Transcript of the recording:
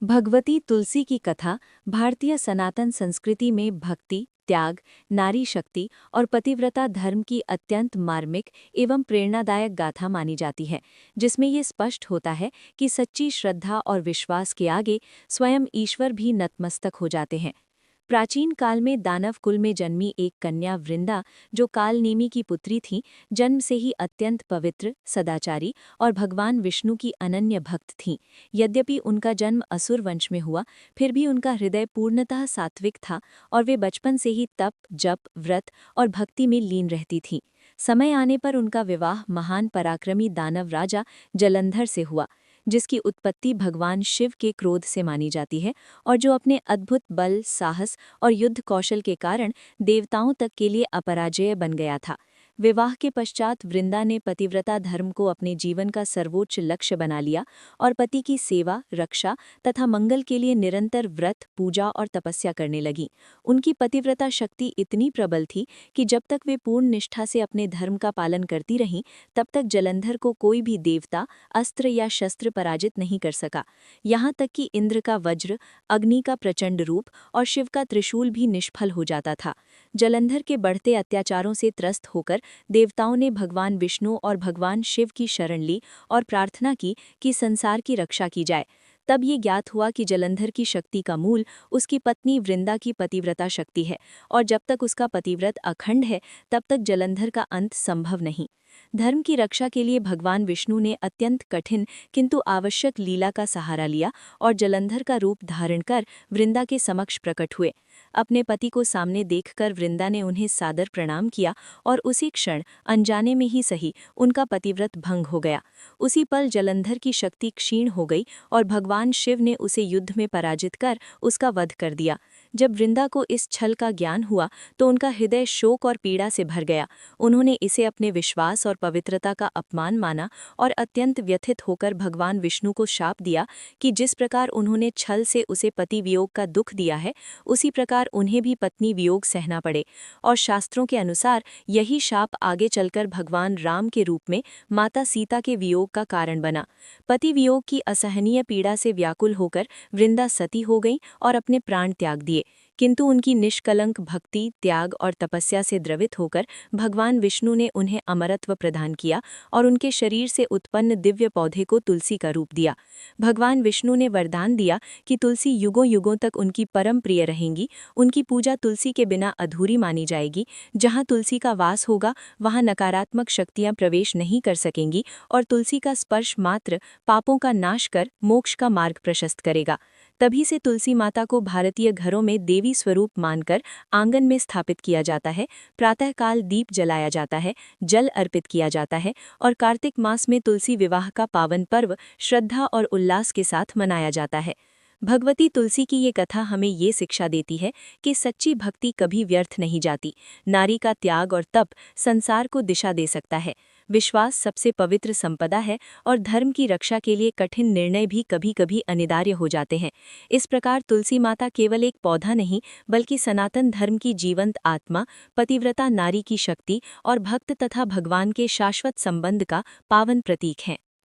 भगवती तुलसी की कथा भारतीय सनातन संस्कृति में भक्ति, त्याग, नारी शक्ति और पतिव्रता धर्म की अत्यंत मार्मिक एवं प्रेरणादायक गाथा मानी जाती है, जिसमें ये स्पष्ट होता है कि सच्ची श्रद्धा और विश्वास के आगे स्वयं ईश्वर भी नतमस्तक हो जाते हैं। प्राचीन काल में दानव कुल में जन्मी एक कन्या वृंदा, जो कालनेमी की पुत्री थी, जन्म से ही अत्यंत पवित्र, सदाचारी और भगवान विष्णु की अनन्य भक्त थीं। यद्यपि उनका जन्म असुर वंश में हुआ, फिर भी उनका हृदय पूर्णतः सात्विक था और वे बचपन से ही तप, जप, व्रत और भक्ति में लीन रहती थीं। समय आने पर उनका विवाह महान पराक्रमी दानव राजा जलंधर से हुआ, जिसकी उत्पत्ति भगवान शिव के क्रोध से मानी जाती है और जो अपने अद्भुत बल, साहस और युद्ध कौशल के कारण देवताओं तक के लिए अपराजेय बन गया था। विवाह के पश्चात वृंदा ने पतिव्रता धर्म को अपने जीवन का सर्वोच्च लक्ष्य बना लिया और पति की सेवा, रक्षा तथा मंगल के लिए निरंतर व्रत, पूजा और तपस्या करने लगी। उनकी पतिव्रता शक्ति इतनी प्रबल थी कि जब तक वे पूर्ण निष्ठा से अपने धर्म का पालन करती रहीं, तब तक जलंधर को कोई भी देवता, अस्त्र या शस्त्र पराजित नहीं कर सका। यहाँ तक कि इंद्र का वज्र, अग्नि का प्रचंड रूप और शिव का त्रिशूल भी निष्फल हो जाता था। जलंधर के बढ़ते अत्याचारों से त्रस्त होकर देवताओं ने भगवान विष्णु और भगवान शिव की शरण ली और प्रार्थना की कि संसार की रक्षा की जाए। तब ये ज्ञात हुआ कि जलंधर की शक्ति का मूल उसकी पत्नी वृंदा की पतिव्रता शक्ति है और जब तक उसका पतिव्रत अखंड है, तब तक जलंधर का अंत संभव नहीं। धर्म की रक्षा के लिए भगवान विष्णु ने अत्यंत कठिन किंतु आवश्यक लीला का सहारा लिया और जलंधर का रूप धारण कर वृंदा के समक्ष प्रकट हुए। अपने पति को सामने देखकर वृंदा ने उन्हें सादर प्रणाम किया और उसी क्षण, अनजाने में ही सही, उनका पतिव्रत भंग हो गया। उसी पल जलंधर की शक्ति क्षीण हो गई और भगवान शिव ने उसे युद्ध में पराजित कर उसका वध कर दिया। जब वृंदा को इस छल का ज्ञान हुआ तो उनका हृदय शोक और पीड़ा से भर गया। उन्होंने इसे अपने विश्वास और पवित्रता का अपमान माना और अत्यंत व्यथित होकर भगवान विष्णु को शाप दिया कि जिस प्रकार उन्होंने छल से उसे पति वियोग का दुख दिया है, उसी प्रकार उन्हें भी पत्नी वियोग सहना पड़े। और शास्त्रों के अनुसार यही शाप आगे चलकर भगवान राम के रूप में माता सीता के वियोग का कारण बना। पति वियोग की असहनीय पीड़ा से व्याकुल होकर वृंदा सती हो गई और अपने प्राण त्याग दिए, किंतु उनकी निष्कलंक भक्ति, त्याग और तपस्या से द्रवित होकर भगवान विष्णु ने उन्हें अमरत्व प्रदान किया और उनके शरीर से उत्पन्न दिव्य पौधे को तुलसी का रूप दिया। भगवान विष्णु ने वरदान दिया कि तुलसी युगों युगों तक उनकी परम प्रिय रहेंगी। उनकी पूजा तुलसी के बिना अधूरी मानी जाएगी। जहाँ तुलसी का वास होगा, वहाँ नकारात्मक शक्तियाँ प्रवेश नहीं कर सकेंगी और तुलसी का स्पर्श मात्र पापों का नाश कर मोक्ष का मार्ग प्रशस्त करेगा। तभी से तुलसी माता को भारतीय घरों में देवी स्वरूप मानकर आंगन में स्थापित किया जाता है। प्रातःकाल दीप जलाया जाता है, जल अर्पित किया जाता है और कार्तिक मास में तुलसी विवाह का पावन पर्व श्रद्धा और उल्लास के साथ मनाया जाता है। भगवती तुलसी की ये कथा हमें ये शिक्षा देती है कि सच्ची भक्ति कभी व्यर्थ नहीं जाती। नारी का त्याग और तप संसार को दिशा दे सकता है। विश्वास सबसे पवित्र संपदा है और धर्म की रक्षा के लिए कठिन निर्णय भी कभी कभी अनिवार्य हो जाते हैं। इस प्रकार तुलसी माता केवल एक पौधा नहीं, बल्कि सनातन धर्म की जीवंत आत्मा, पतिव्रता नारी की शक्ति और भक्त तथा भगवान के शाश्वत संबंध का पावन प्रतीक हैं।